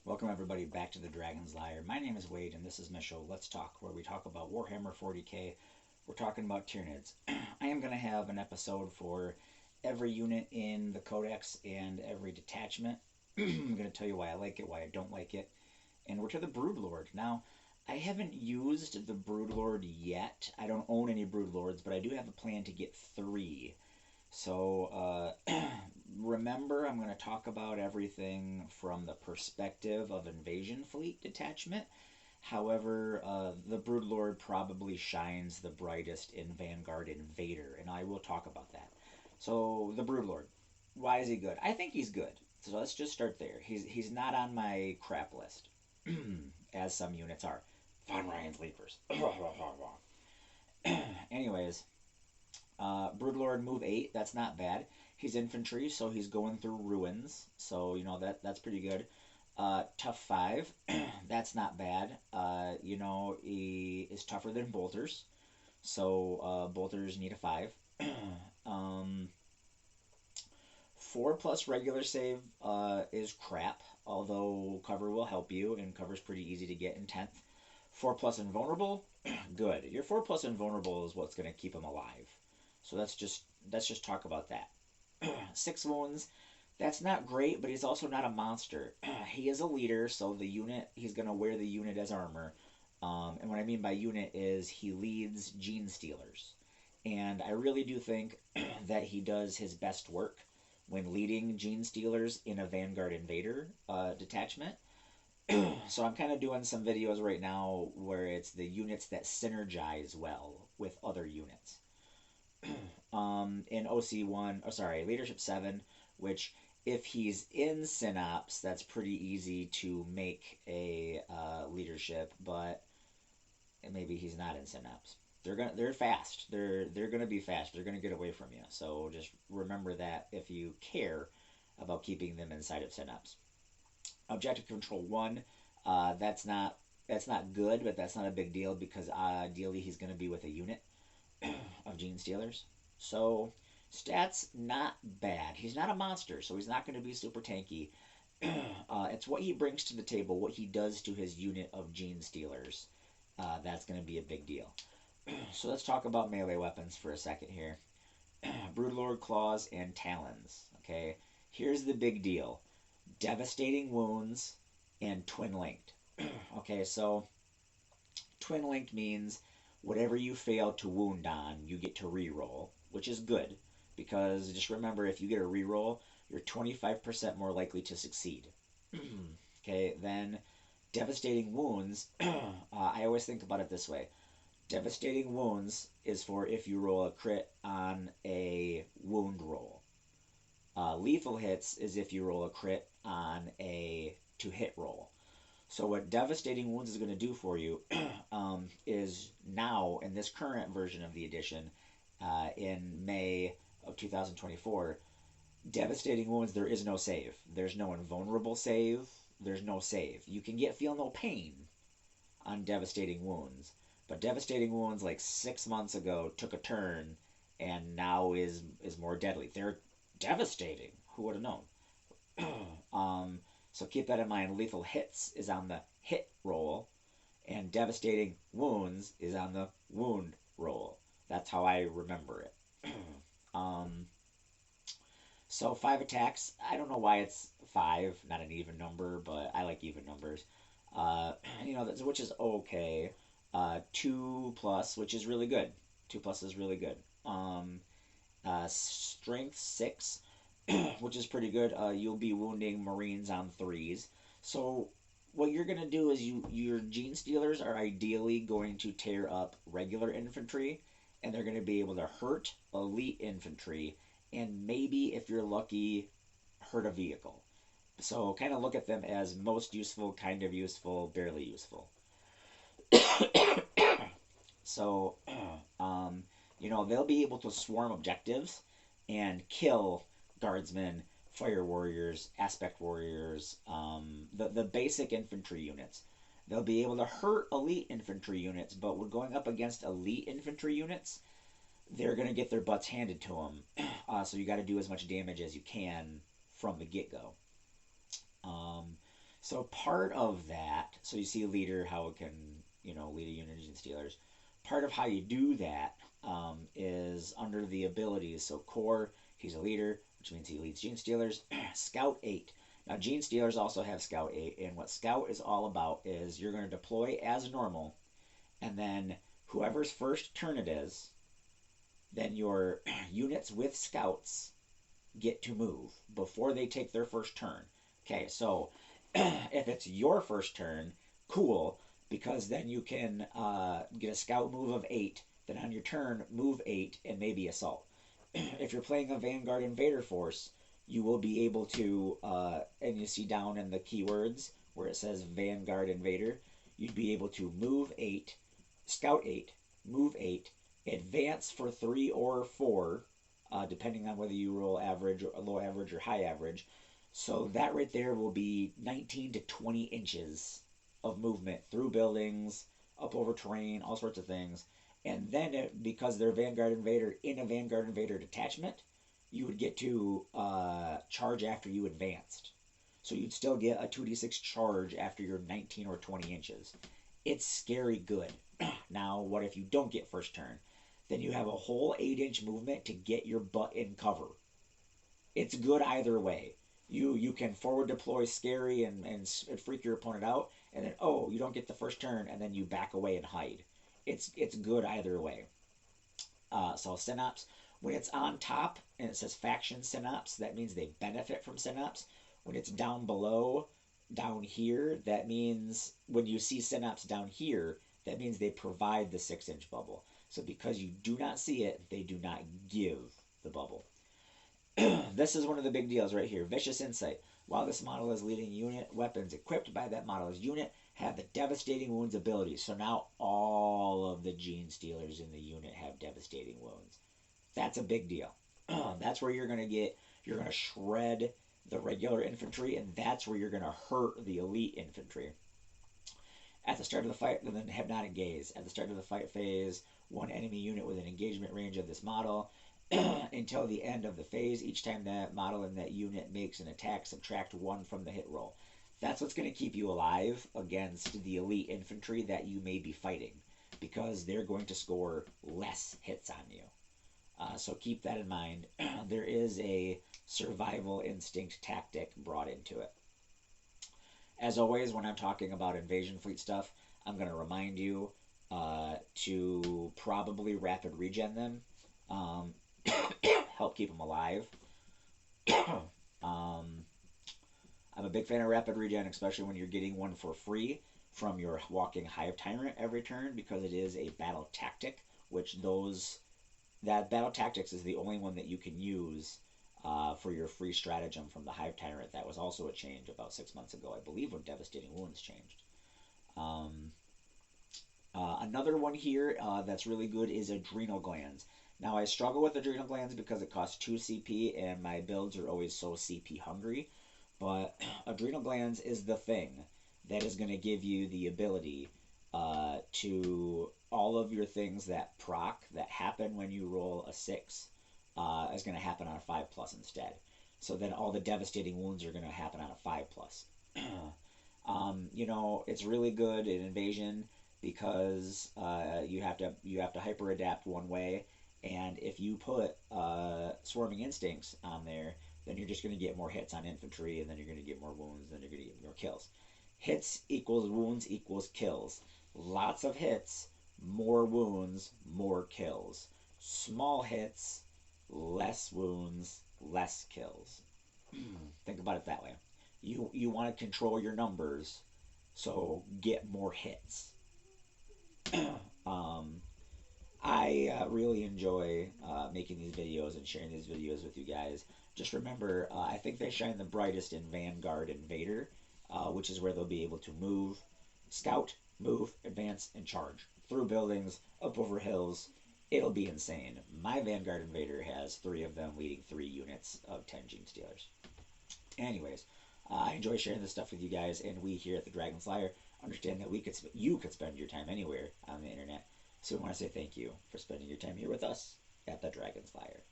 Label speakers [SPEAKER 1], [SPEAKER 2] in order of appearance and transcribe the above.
[SPEAKER 1] Welcome everybody back to the Dragon's Lair. My name is Wade and this is my show Let's Talk, where we talk about Warhammer 40k. We're talking about Tyranids. I am going to have an episode for every unit in the Codex and every detachment. I'm going to tell you why I like it, why I don't like it. And we're to the Broodlord. Now, I haven't used the Broodlord yet. I don't own any Broodlords, but I do have a plan to get 3. So, remember, I'm going to talk about everything from the perspective of Invasion Fleet Detachment. However, the Broodlord probably shines the brightest in Vanguard Invader, and I will talk about that. So, the Broodlord. Why is he good? I think he's good. So let's just start there. He's not on my crap list, as some units are. Von Ryan's Leapers. Anyways, Broodlord move 8, that's not bad. He's infantry, so he's going through ruins. So, that's pretty good. Tough 5, that's not bad. He is tougher than bolters. So, bolters need a 5. um, 4 plus regular save is crap, although cover will help you, and cover's pretty easy to get in 10th. 4 plus invulnerable, good. Your 4 plus invulnerable is what's going to keep him alive. So let's just talk about that. 6 wounds, that's not great, but he's also not a monster. He is a leader, so he's going to wear the unit as armor. And what I mean by unit is he leads Gene Stealers. And I really do think that he does his best work when leading Gene Stealers in a Vanguard Invader detachment. So I'm kind of doing some videos right now where it's the units that synergize well with other units. In Leadership 7, which if he's in Synapse, that's pretty easy to make a leadership, but maybe he's not in Synapse. They're fast. They're gonna be fast. They're gonna get away from you. So just remember that if you care about keeping them inside of Synapse. Objective Control 1, that's not good, but that's not a big deal because ideally he's going to be with a unit of Gene Stealers. So, stats, not bad. He's not a monster, so he's not going to be super tanky. It's what he brings to the table, what he does to his unit of Gene Stealers. That's going to be a big deal. So let's talk about melee weapons for a second here. Broodlord Claws and Talons. Okay, here's the big deal. Devastating Wounds and Twin Linked. Okay, so Twin Linked means whatever you fail to wound on, you get to reroll, which is good because just remember, if you get a reroll, you're 25% more likely to succeed. Okay, then Devastating Wounds, I always think about it this way. Devastating Wounds is for if you roll a crit on a wound roll. Lethal Hits is if you roll a crit on a to-hit roll. So what Devastating Wounds is going to do for you is now, in this current version of the edition, in May of 2024, Devastating Wounds, there is no save. There's no invulnerable save. There's no save. You can get Feel No Pain on Devastating Wounds, but Devastating Wounds, like 6 months ago, took a turn and now is more deadly. They're devastating. Who would have known? So keep that in mind. Lethal Hits is on the hit roll, and Devastating Wounds is on the wound roll. That's how I remember it. So 5 attacks. I don't know why it's 5, not an even number, but I like even numbers. Which is okay. 2 plus, which is really good. 2 plus is really good. Strength 6, which is pretty good. You'll be wounding Marines on 3s. So what you're going to do is your Gene Stealers are ideally going to tear up regular infantry, and they're going to be able to hurt elite infantry, and maybe, if you're lucky, hurt a vehicle. So kind of look at them as most useful, kind of useful, barely useful. So, they'll be able to swarm objectives and kill guardsmen, fire warriors, aspect warriors, the basic infantry units. They'll be able to hurt elite infantry units, but when going up against elite infantry units, they're going to get their butts handed to them. So you got to do as much damage as you can from the get-go. So part of that, so you see leader, how it can, lead a unit of Gene Stealers. Part of how you do that is under the abilities. So core, he's a leader, which means he leads Gene Stealers. Scout 8. Now Gene Stealers also have Scout 8, and what Scout is all about is you're going to deploy as normal, and then whoever's first turn it is, then your units with Scouts get to move before they take their first turn. Okay, so if it's your first turn, cool, because then you can get a scout move of 8, then on your turn, move 8 and maybe assault. If you're playing a Vanguard Invader force, you will be able to, and you see down in the keywords where it says Vanguard Invader, you'd be able to move 8, scout 8, move 8, advance for 3 or 4, depending on whether you roll average, or low average, or high average. So that right there will be 19 to 20 inches of movement through buildings, up over terrain, all sorts of things. And then, because they're Vanguard Invader in a Vanguard Invader detachment, you would get to charge after you advanced. So you'd still get a 2d6 charge after you're 19 or 20 inches. It's scary good. Now, what if you don't get first turn? Then you have a whole 8-inch movement to get your butt in cover. It's good either way. You can forward deploy scary and freak your opponent out, and then you don't get the first turn, and then you back away and hide. It's good either way. So Synops, when it's on top and it says faction Synops, that means they benefit from Synops. When it's down below, down here, that means when you see Synops down here, that means they provide the 6-inch bubble. So because you do not see it, they do not give the bubble. This is one of the big deals right here. Vicious Insight. While this model is leading unit, weapons equipped by that model's unit have the Devastating Wounds ability. So now all of the Gene Stealers in the unit have Devastating Wounds. That's a big deal. That's where you're going to shred the regular infantry, and that's where you're going to hurt the elite infantry. At the start of the fight, then Hypnotic Gaze. At the start of the fight phase, one enemy unit within engagement range of this model until the end of the phase. Each time that model in that unit makes an attack, subtract 1 from the hit roll. That's what's going to keep you alive against the elite infantry that you may be fighting, because they're going to score less hits on you. So keep that in mind. There is a survival instinct tactic brought into it. As always, when I'm talking about invasion fleet stuff, I'm going to remind you to probably rapid regen them. Help keep them alive. I'm a big fan of rapid regen, especially when you're getting one for free from your walking Hive Tyrant every turn, because it is a battle tactic, which that battle tactics is the only one that you can use for your free stratagem from the Hive Tyrant. That was also a change about 6 months ago, I believe, when Devastating Wounds changed. Another one here that's really good is Adrenal Glands. Now, I struggle with Adrenal Glands because it costs 2 CP, and my builds are always so CP hungry. But Adrenal Glands is the thing that is going to give you the ability to all of your things that proc, that happen when you roll a 6, is going to happen on a 5+ instead. So then all the Devastating Wounds are going to happen on a 5+. It's really good in Invasion because you have to hyper adapt one way, and if you put Swarming Instincts on there, then you're just going to get more hits on infantry, and then you're going to get more wounds, and then you're going to get more kills. Hits equals wounds equals kills. Lots of hits, more wounds, more kills. Small hits, less wounds, less kills. Think about it that way. You want to control your numbers, so get more hits. I really enjoy making these videos and sharing these videos with you guys. Just remember, I think they shine the brightest in Vanguard Invader, which is where they'll be able to move, scout, move, advance, and charge through buildings, up over hills. It'll be insane. My Vanguard Invader has 3 of them leading 3 units of 10 Gene Stealers. Anyways, I enjoy sharing this stuff with you guys, and we here at the Dragon's Lair understand that you could spend your time anywhere on the internet. So we want to say thank you for spending your time here with us at the Dragon's Lair.